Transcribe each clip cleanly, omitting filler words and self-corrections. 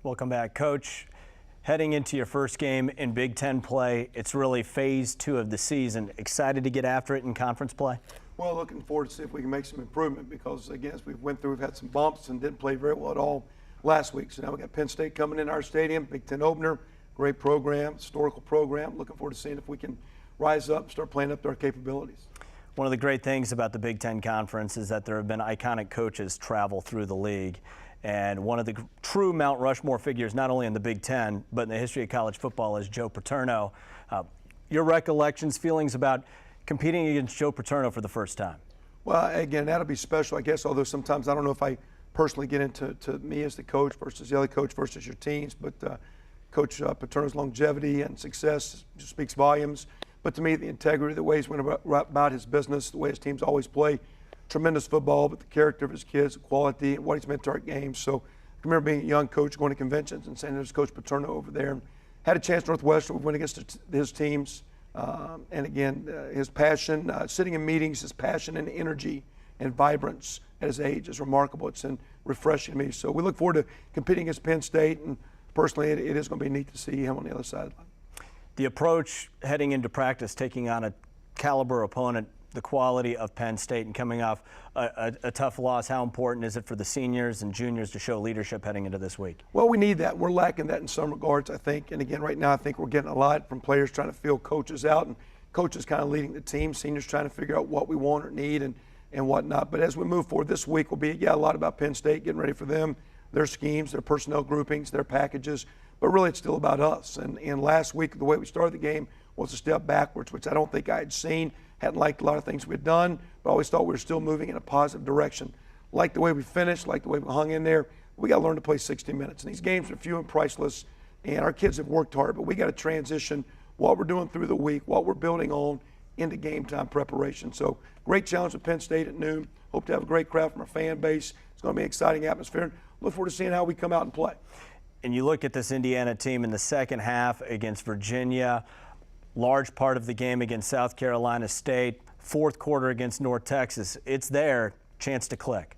Welcome back, Coach. Heading into your first game in Big Ten play, it's really phase 2 of the season. Excited to get after it in conference play? Well, looking forward to see if we can make some improvement because, again, as we've had some bumps and didn't play very well at all last week. So now we got Penn State coming in our stadium, Big Ten opener, great program, historical program. Looking forward to seeing if we can rise up and start playing up to our capabilities. One of the great things about the Big Ten Conference is that there have been iconic coaches travel through the league. And one of the true Mount Rushmore figures, not only in the Big Ten, but in the history of college football, is Joe Paterno. Your recollections, feelings about competing against Joe Paterno for the first time? Well, again, that'll be special, I guess, although sometimes I don't know if I personally get into me as the coach versus the other coach versus your teams, but Coach Paterno's longevity and success just speaks volumes. But to me, the integrity, the way he's went about his business, the way his teams always play, tremendous football, but the character of his kids, the quality, and what he's meant to our games. So I remember being a young coach going to conventions and saying there's Coach Paterno over there. And had a chance Northwestern, we went against his teams. And again, his passion, sitting in meetings, his passion and energy and vibrance at his age is remarkable. It's refreshing to me. So we look forward to competing against Penn State. And personally, it is going to be neat to see him on the other side of the line. The approach heading into practice, taking on a caliber opponent, the quality of Penn State, and coming off a tough loss, how important is it for the seniors and juniors to show leadership heading into this week? Well, we need that. We're lacking that in some regards, I think. And again, right now, I think we're getting a lot from players trying to feel coaches out and coaches kind of leading the team, seniors trying to figure out what we want or need and whatnot. But as we move forward, this week will be, a lot about Penn State, getting ready for them, their schemes, their personnel groupings, their packages. But really, it's still about us. And last week, the way we started the game was a step backwards, which I don't think I had seen. Hadn't liked a lot of things we had done, but always thought we were still moving in a positive direction. Like the way we finished, like the way we hung in there. We got to learn to play 60 minutes. And these games are few and priceless, and our kids have worked hard, but we got to transition what we're doing through the week, what we're building on, into game time preparation. So great challenge with Penn State at noon. Hope to have a great crowd from our fan base. It's going to be an exciting atmosphere. Look forward to seeing how we come out and play. And you look at this Indiana team in the second half against Virginia, large part of the game against South Carolina State, fourth quarter against North Texas. It's their chance to click.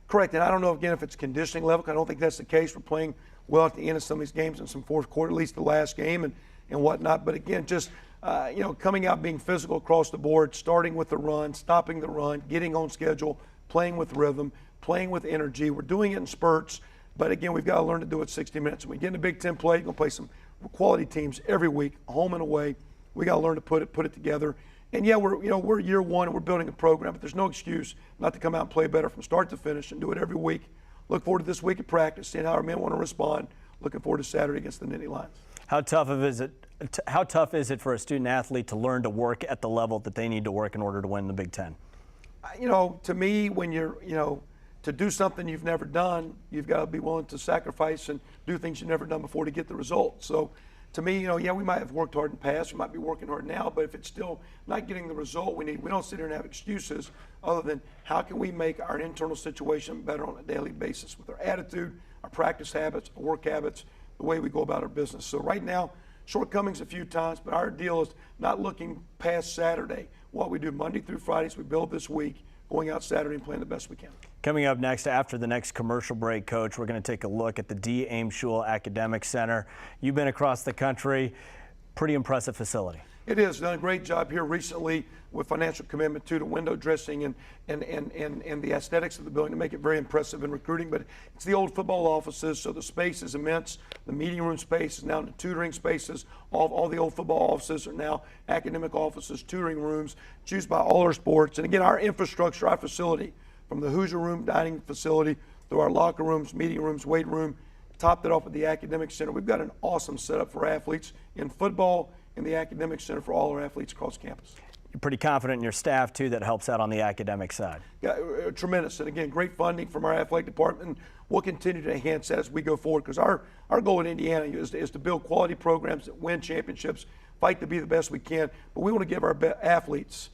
Correct, and I don't know, again, if it's conditioning level. I don't think that's the case. We're playing well at the end of some of these games in some fourth quarter, at least the last game and whatnot. But again, just coming out, being physical across the board, starting with the run, stopping the run, getting on schedule, playing with rhythm, playing with energy. We're doing it in spurts, but again, we've got to learn to do it 60 minutes. When we get into Big Ten play, you're going to play some quality teams every week, home and away. We got to learn to put it together. And yeah, we're year one and we're building a program, but there's no excuse not to come out and play better from start to finish and do it every week. Look forward to this week of practice, seeing how our men want to respond. Looking forward to Saturday against the Nittany Lions. How tough is it for a student athlete to learn to work at the level that they need to work in order to win the Big Ten? To me, when you're, to do something you've never done, you've got to be willing to sacrifice and do things you've never done before to get the result. So to me, we might have worked hard in the past, we might be working hard now, but if it's still not getting the result we need, we don't sit here and have excuses other than how can we make our internal situation better on a daily basis with our attitude, our practice habits, our work habits, the way we go about our business. So right now, shortcomings a few times, but our deal is not looking past Saturday. What we do Monday through Fridays, we build this week, going out Saturday and playing the best we can. Coming up next, after the next commercial break, Coach, we're going to take a look at the D. Ames Shule Academic Center. You've been across the country. Pretty impressive facility. It is. Done a great job here recently with financial commitment to the window dressing and the aesthetics of the building to make it very impressive in recruiting. But it's the old football offices, so the space is immense. The meeting room space is now into tutoring spaces. All the old football offices are now academic offices, tutoring rooms, used by all our sports. And again, our infrastructure, our facility, from the Hoosier Room dining facility through our locker rooms, meeting rooms, weight room, topped it off at the Academic Center. We've got an awesome setup for athletes in football in the Academic Center for all our athletes across campus. You're pretty confident in your staff, too, that helps out on the academic side. Yeah, tremendous. And again, great funding from our athletic department. We'll continue to enhance that as we go forward because our goal in Indiana is to build quality programs that win championships, fight to be the best we can. But we want to give our athletes,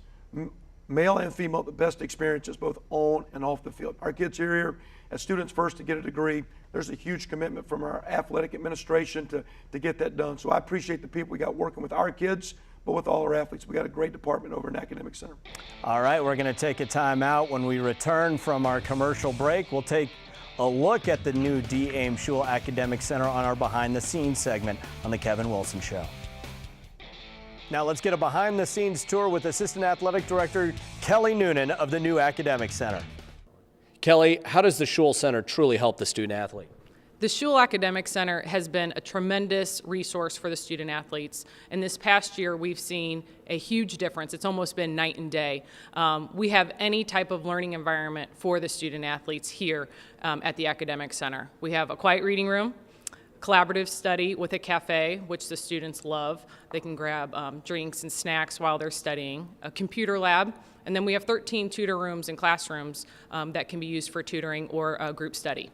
male and female, the best experiences both on and off the field. Our kids are here as students first to get a degree. There's a huge commitment from our athletic administration to get that done. So I appreciate the people we got working with our kids, but with all our athletes. We got a great department over in Academic Center. All right, we're going to take a time out. When we return from our commercial break, we'll take a look at the new D. Ames Shule Academic Center on our Behind the Scenes segment on The Kevin Wilson Show. Now let's get a behind the scenes tour with Assistant Athletic Director Kelly Noonan of the new Academic Center. Kelly, how does the Shule Center truly help the student athlete? The Shule Academic Center has been a tremendous resource for the student athletes. And this past year, we've seen a huge difference. It's almost been night and day. We have any type of learning environment for the student athletes here at the Academic Center. We have a quiet reading room, collaborative study with a cafe, which the students love. They can grab drinks and snacks while they're studying, a computer lab, and then we have 13 tutor rooms and classrooms that can be used for tutoring or group study.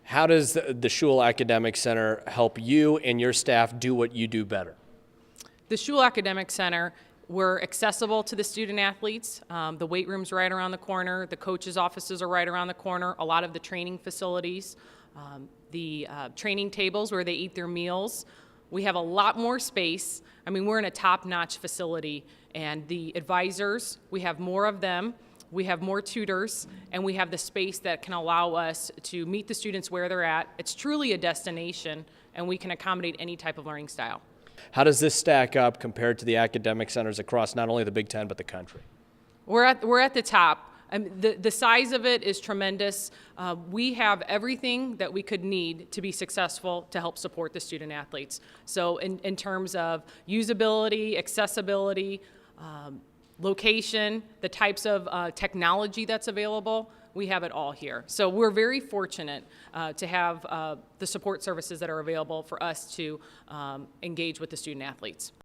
How does the Shule Academic Center help you and your staff do what you do better? The Shule Academic Center, we're accessible to the student athletes. The weight room's right around the corner. The coaches' offices are right around the corner. A lot of the training facilities, the training tables where they eat their meals. We have a lot more space. I mean, we're in a top-notch facility, and the advisors, we have more of them. We have more tutors, and we have the space that can allow us to meet the students where they're at. It's truly a destination, and we can accommodate any type of learning style. How does this stack up compared to the academic centers across not only the Big Ten but the country? We're at the top. The size of it is tremendous. We have everything that we could need to be successful to help support the student athletes. So in terms of usability, accessibility, location, the types of technology that's available, we have it all here. So we're very fortunate to have the support services that are available for us to engage with the student athletes.